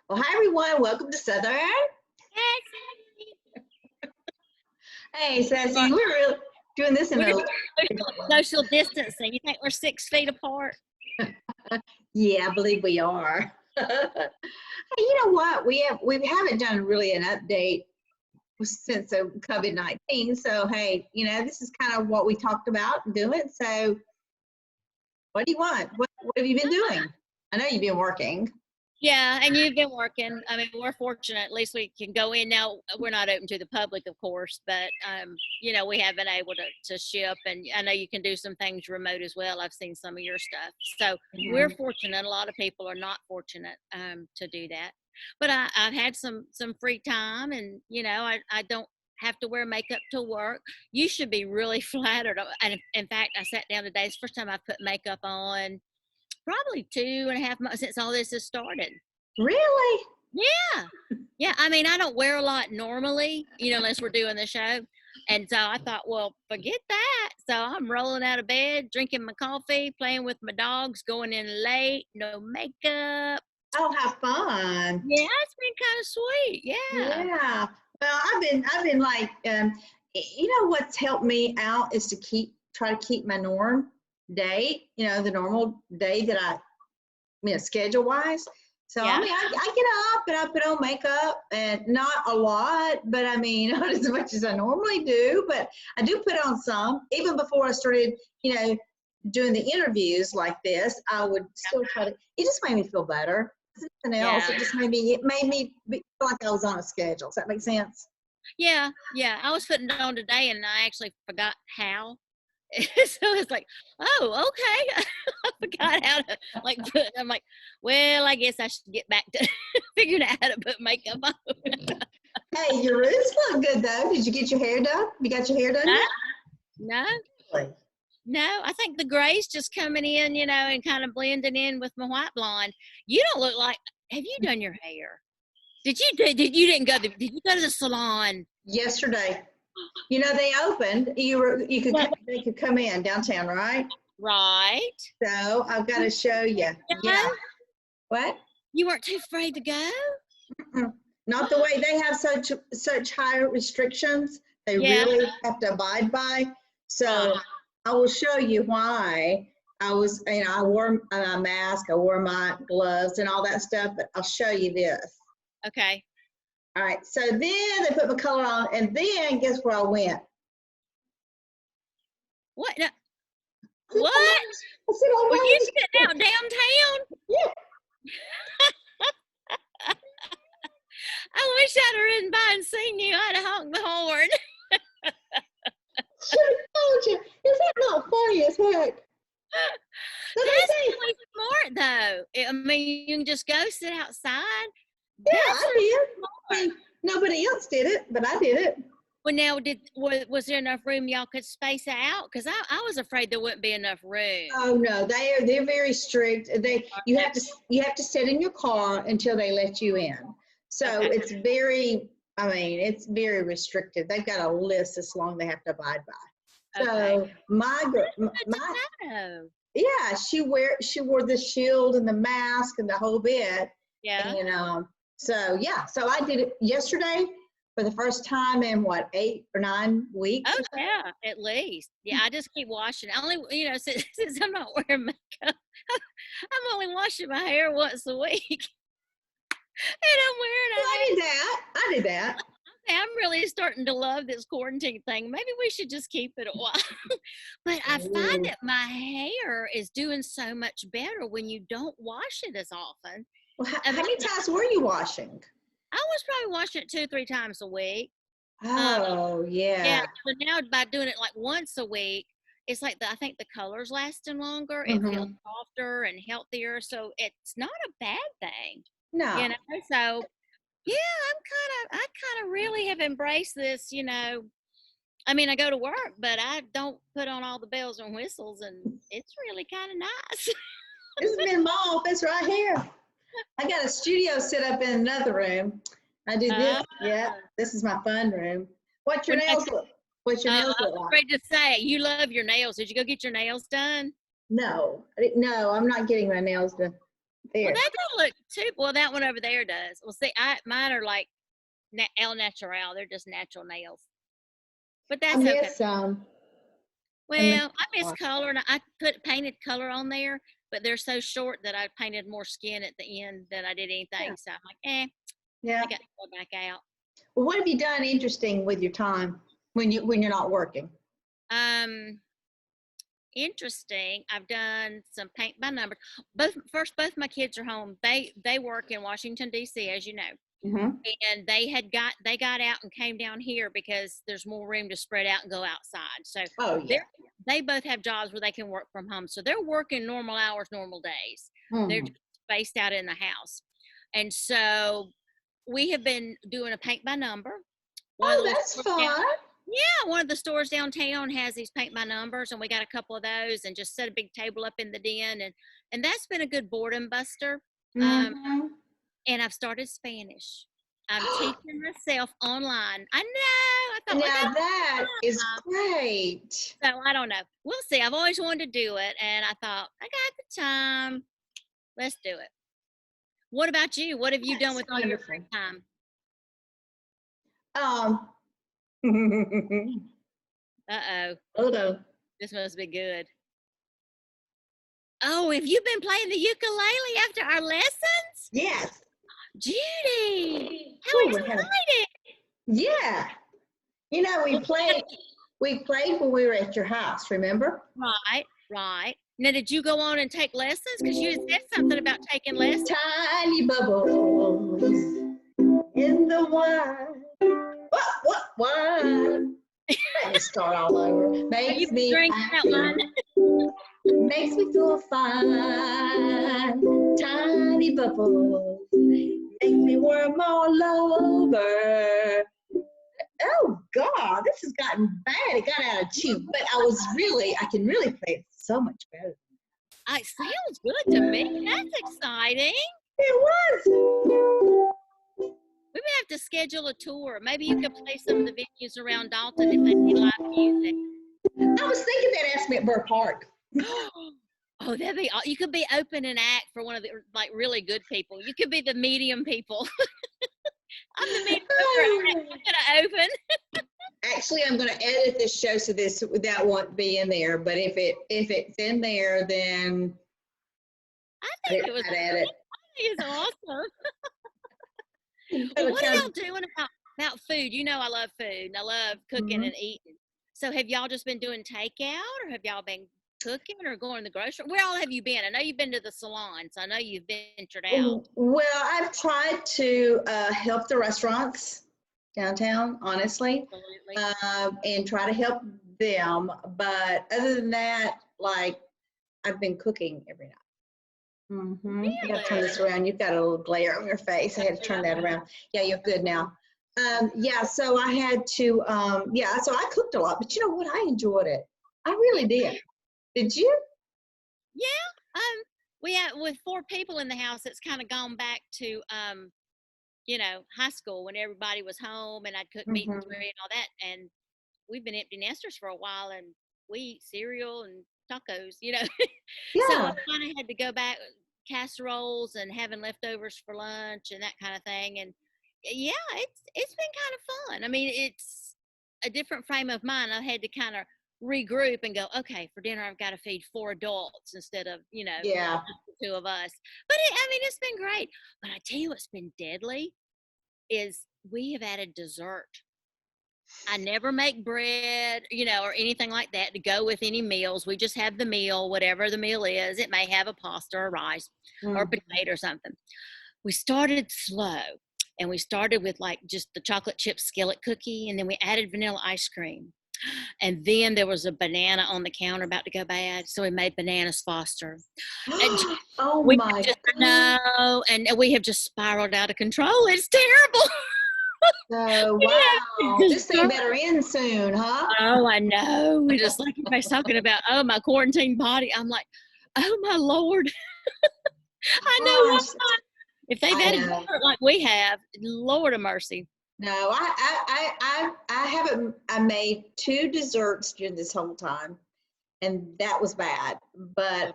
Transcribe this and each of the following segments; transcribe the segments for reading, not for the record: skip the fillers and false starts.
Well, hi everyone. Welcome to Southern. Hey, Sassy, we're really doing this in We're a social distancing. You think we're 6 feet apart? yeah, I believe we are. Hey, you know what? We haven't done really an update since the COVID-19. So hey, this is kind of what we talked about doing. So what do you want? What have you been doing? I know you've been working. Yeah, and you've been working. I mean, we're fortunate. At least we can go in now. We're not open to the public, of course, but we have been able to ship, and I know you can do some things remote as well. I've seen some of your stuff, so we're fortunate. A lot of people are not fortunate to do that. But I've had some free time, and I don't have to wear makeup to work. You should be really flattered. And in fact, I sat down today. It's the first time I put makeup on probably 2.5 months since all this has started. Really? Yeah. I mean, I don't wear a lot normally, unless we're doing the show. And so I thought, well, forget that. So I'm rolling out of bed, drinking my coffee, playing with my dogs, going in late, no makeup. Oh, have fun. Yeah, it's been kind of sweet. Yeah. Yeah. Well, I've been like, what's helped me out is to try to keep my norm day, the normal day that schedule wise. So, Yeah. I mean, I get up and I put on makeup, and not a lot, but I mean, not as much as I normally do, but I do put on some. Even before I started, doing the interviews like this, I would still try to, it just made me feel better. Something else. Yeah. It made me feel like I was on a schedule. Does that make sense? Yeah. I was putting it on today and I actually forgot how. So it's like, oh, okay. I forgot how to I'm like, well, I guess I should get back to figuring out how to put makeup on. Hey, your roots look good though. Did you get your hair done? You got your hair done yet? No. Really? No, I think the gray's just coming in, and kind of blending in with my white blonde. You don't look like, have you done your hair? Did you go to the salon? Yesterday. They opened. They could come in downtown, right? Right. So I've got to show you. Yeah. What? You weren't too afraid to go? Not the way they have such high restrictions. They really have to abide by. So I will show you why. I wore a mask, I wore my gloves and all that stuff, but I'll show you this. Okay. All right, so then they put my color on, and then guess where I went? What? No. What? I said, oh, were you sitting out downtown? Yeah. I wish I'd have ridden by and seen you. I'd have honked the horn. Should have told you. Is that not funny as heck? That's really smart, though. I mean, you can just go sit outside. Yeah, I did. Nobody else did it, but I did it. Well, now, was there enough room y'all could space out? Because I was afraid there wouldn't be enough room. Oh no, they're very strict. You have to sit in your car until they let you in. So it's very restricted. They've got a list as long they have to abide by. So yeah, she wore the shield and the mask and the whole bit. Yeah. And so I did it yesterday for the first time in 8 or 9 weeks. Oh yeah, at least. Yeah, I just keep washing. Only since I'm not wearing makeup, I'm only washing my hair once a week, and I'm wearing I did that. I'm really starting to love this quarantine thing. Maybe we should just keep it a while. But I find that my hair is doing so much better when you don't wash it as often. Well, how many times were you washing? I was probably washing it 2 or 3 times a week. Oh, yeah. Yeah. So now by doing it like once a week, it's like I think the color's lasting longer. It feels softer and healthier. So it's not a bad thing. No. So yeah, I kind of really have embraced this, I mean, I go to work, but I don't put on all the bells and whistles, and it's really kind of nice. This has been my office right here. I got a studio set up in another room. I do this. Yeah, this is my fun room. What's your nails look like? I was afraid to say it. You love your nails. Did you go get your nails done? No, I'm not getting my nails done. Well, there. that don't look too. Well, that one over there does. Well, see, mine are like El Natural. They're just natural nails. But I that's okay. miss some. I miss Well, I miss color, and I put painted color on there, but they're so short that I painted more skin at the end than I did anything. yeah. So I'm like, I Yeah. got to go back out. Well, what have you done interesting with your time when you're not working? Um, Interesting. I've done some paint by numbers. Both my kids are home. They work in Washington D.C., as you know, Mm-hmm. and they got out and came down here because there's more room to spread out and go outside. So Oh yeah. they both have jobs where they can work from home. So they're working normal hours, normal days. They're Mm. just spaced out in the house, and so we have been doing a paint by number. One of Oh, the little that's stores fun. yeah, one of the stores downtown has these paint by numbers, and we got a couple of those, and just set a big table up in the den, and that's been a good boredom buster. Um, Mm-hmm. and I've started Spanish. I'm teaching myself online. I know. I thought, well, Now that's that is fun. great. So I don't know. We'll see. I've always wanted to do it, and I thought I got the time. Let's do it. What about you? What have you done That's with all your wonderful. free time? Um, Uh oh, hold on. this must be good. Oh, have you been playing the ukulele after our lessons? Yes. Judy, how Ooh, exciting! yeah. You know, we played when we were at your house, remember? Right, right. Now, did you go on and take lessons? Because you had said something about taking lessons. Tiny bubbles in the wine. What wine? Let me start all over. Are Makes you me drinking that wine? happy. Makes me feel fine. Tiny bubbles make me warm all over. Oh God, this has gotten bad. It got out of tune, but I can really play it so much better. It sounds good to me. That's exciting. It was. We may have to schedule a tour. Maybe you could play some of the venues around Dalton if they need live music. I was thinking that asked me at Burr Park. Oh, you could be open and act for one of the like really good people. You could be the medium people. I'm the mediocre. I'm gonna open. Actually, I'm going to edit this show so that won't be in there. But if it's in there, then I think it was. I'd add it. I think it's awesome. Well, what are y'all doing about food? You know I love food and I love cooking and eating. So have y'all just been doing takeout or have y'all been cooking or going to the grocery? Where all have you been? I know you've been to the salon, so I know you've ventured out. Well, I've tried to help the restaurants downtown, honestly, and try to help them. But other than that, like I've been cooking every night. Really? I got to turn this around. You've got a little glare on your face. I had to turn that around. Yeah, you're good now. Yeah, so I had to, so I cooked a lot, but you know what? I enjoyed it. I really did. Did you? Yeah. We have with 4 people in the house, it's kind of gone back to high school when everybody was home and I'd cook meat and three and all that. And we've been empty nesters for a while and we eat cereal and tacos, So I Yeah. kind of had to go back casseroles and having leftovers for lunch and that kind of thing. And yeah, it's been kind of fun. I mean, it's a different frame of mind. I had to kind of regroup and go, okay, for dinner I've got to feed 4 adults instead of Yeah. 2 of us. But it's been great. But I tell you what's been deadly is we have added dessert. I never make bread, or anything like that to go with any meals. We just have the meal, whatever the meal is. It may have a pasta or rice or potato or something. We started slow and we started with like just the chocolate chip skillet cookie and then we added vanilla ice cream. And then there was a banana on the counter about to go bad. So we made bananas Foster. And Oh we my just God. know, and we have just spiraled out of control. It's terrible. So, wow. This thing better end soon, huh? Oh, I know. We just like everybody's talking about, my quarantine body. I'm like, oh my Lord. I know Gosh. what. If they've had it like we have, Lord of mercy. No, I haven't. I made 2 desserts during this whole time, and that was bad. But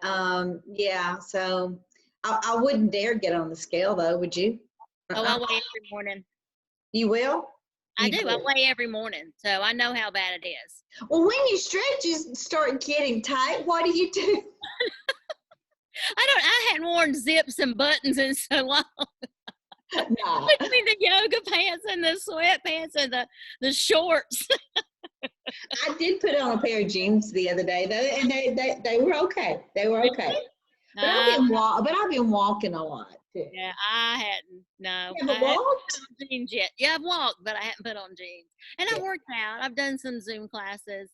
yeah, so I wouldn't dare get on the scale though, would you? Oh, I weigh every morning. You will? I You do. I weigh every morning, so I know how bad it is. Well, when you stretch, you start getting tight. What do you do? I hadn't worn zips and buttons in so long. Nah. Between the yoga pants and the sweatpants and the shorts. I did put on a pair of jeans the other day, though, and they were okay. They were okay. But I've been walking a lot too. Yeah, I hadn't. No, You haven't I haven't walked? put on jeans yet. Yeah, I've walked, but I haven't put on jeans. And Yeah. I've worked out. I've done some Zoom classes,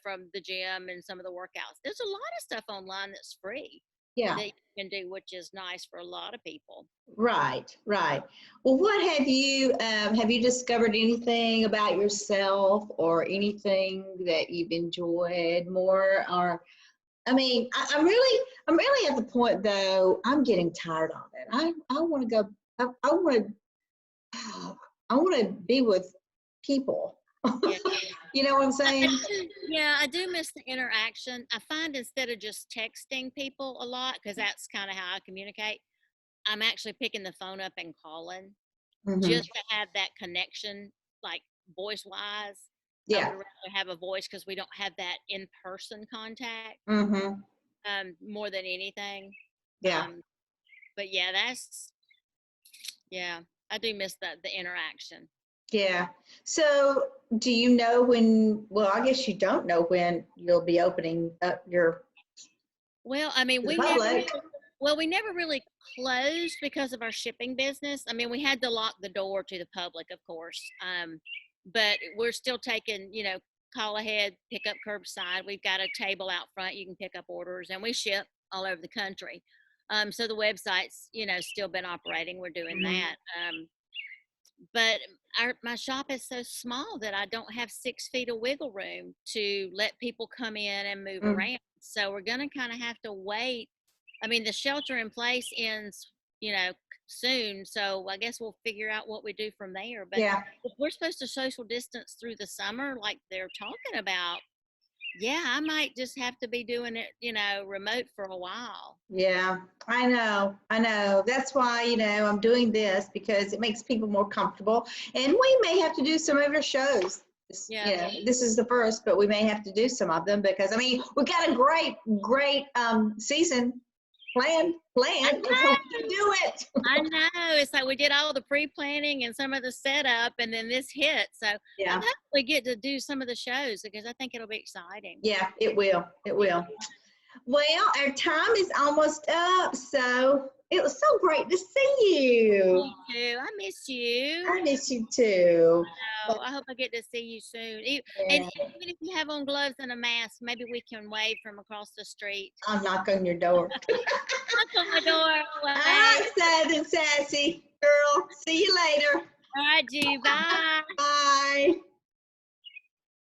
from the gym and some of the workouts. There's a lot of stuff online that's free Yeah. that you can do, which is nice for a lot of people. Right, right. Well, what have you discovered anything about yourself or anything that you've enjoyed more? Or, I mean, I'm really at the point though, I'm getting tired of it. I want to go, I want to, I want to be with people. Yeah. You know what I'm saying? I do miss the interaction. I find instead of just texting people a lot, because that's kind of how I communicate, I'm actually picking the phone up and calling just to have that connection, like voice wise. I Yeah. would rather have a voice because we don't have that in person contact more than anything. Yeah. But yeah, I do miss the interaction. Yeah. So do you know when, well, I guess you don't know when you'll be opening up your Well, I mean, we never really closed because of our shipping business. I mean, we had to lock the door to the public, of course. But we're still taking, call ahead, pick up curbside. We've got a table out front. You can pick up orders, and we ship all over the country. So the website's, still been operating. We're doing that. But my shop is so small that I don't have 6 feet of wiggle room to let people come in and move around. So we're going to kind of have to wait. I mean, the shelter in place ends, soon. So I guess we'll figure out what we do from there. But if we're supposed to social distance through the summer, like they're talking about, I might just have to be doing it, remote for a while. Yeah, I know. That's why, I'm doing this because it makes people more comfortable. And we may have to do some of your shows. Yeah. This is the first, but we may have to do some of them because, I mean, we've got a great season planned. Let's do it. I know. It's like we did all the pre-planning and some of the setup, and then this hit. So I'll hopefully get to do some of the shows because I think it'll be exciting. Yeah, it will. It will. Well, our time is almost up, so it was so great to see you. Me too. I miss you. I miss you too. I hope I get to see you soon. And even if you have on gloves and a mask, maybe we can wave from across the street. I'll knock on your door. Knock on my door. All right, Southern Sassy girl. See you later. All right, G. Bye. Bye.